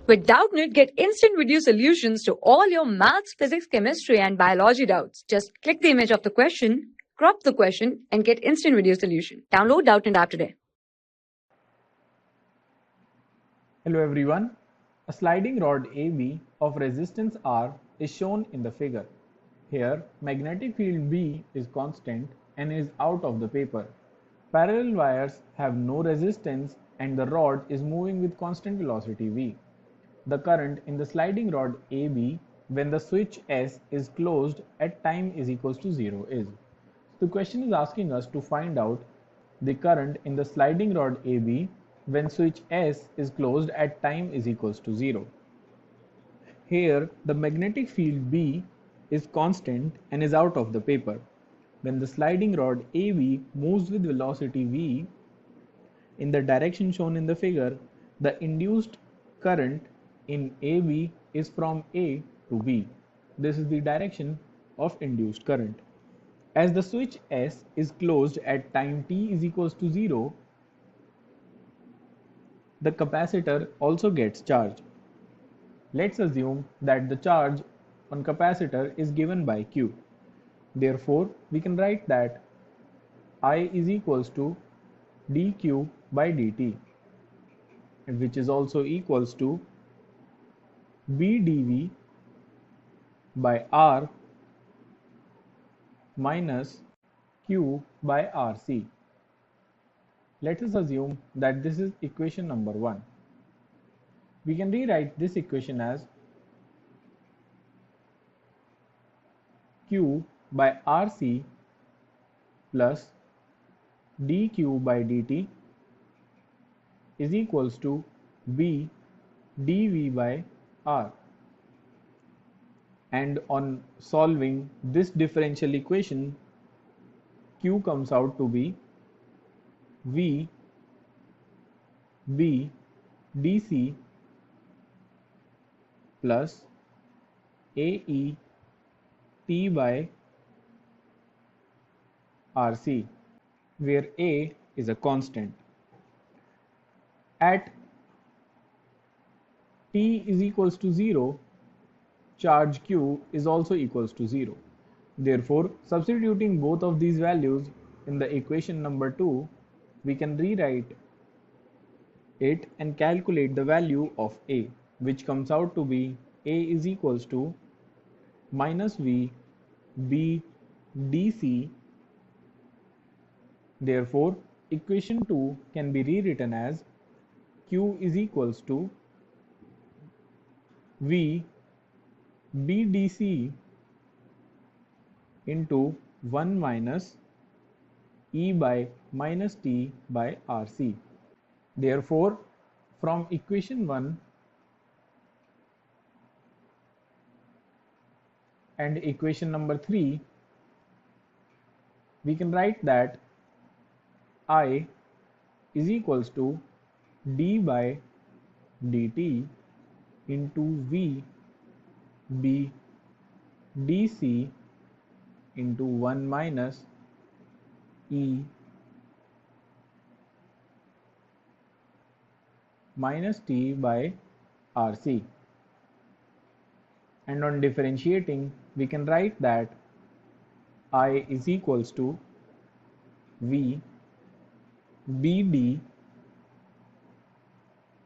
With Doubtnut, get instant video solutions to all your maths, physics, chemistry, and biology doubts. Just click the image of the question, crop the question, and get instant video solution. Download Doubtnut app today. Hello everyone. A sliding rod AB of resistance R is shown in the figure. Here, magnetic field B is constant and is out of the paper. Parallel wires have no resistance and the rod is moving with constant velocity V. The current in the sliding rod AB when the switch S is closed at time is equals to 0 is. The question is asking us to find out the current in the sliding rod AB when switch S is closed at time is equals to 0. Here the magnetic field B is constant and is out of the paper. When the sliding rod AB moves with velocity V in the direction shown in the figure, the induced current in AB is from A to B. This is the direction of induced current. As the switch S is closed at time t is equals to 0, the capacitor also gets charged. Let's assume that the charge on capacitor is given by Q. Therefore, we can write that I is equals to dQ by dt, which is also equals to B dV by R minus Q by RC. Let us assume that this is equation number 1. We can rewrite this equation as Q by RC plus dQ by dt is equals to B dV by R. And on solving this differential equation, Q comes out to be V B dC plus AE T by RC, where A is a constant. At T is equals to 0, charge Q is also equals to 0. Therefore, substituting both of these values in the equation number 2, we can rewrite it and calculate the value of A, which comes out to be A is equals to minus V B dC. Therefore, equation 2 can be rewritten as Q is equals to V B dC into 1 minus E by minus T by RC. Therefore, from equation 1 and equation number 3, we can write that I is equals to d by dt into V B dC into 1 minus E minus T by RC. And on differentiating, we can write that I is equals to V BD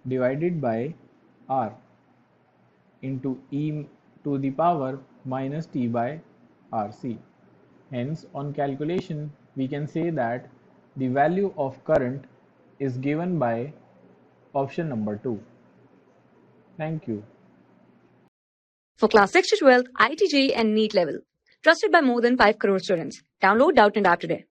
divided by R into E to the power minus T by RC. Hence, on calculation, we can say that the value of current is given by option number 2. Thank you. For class 6 to 12, IIT JEE and NEET level. Trusted by more than 5 crore students. Download Doubtnut app today.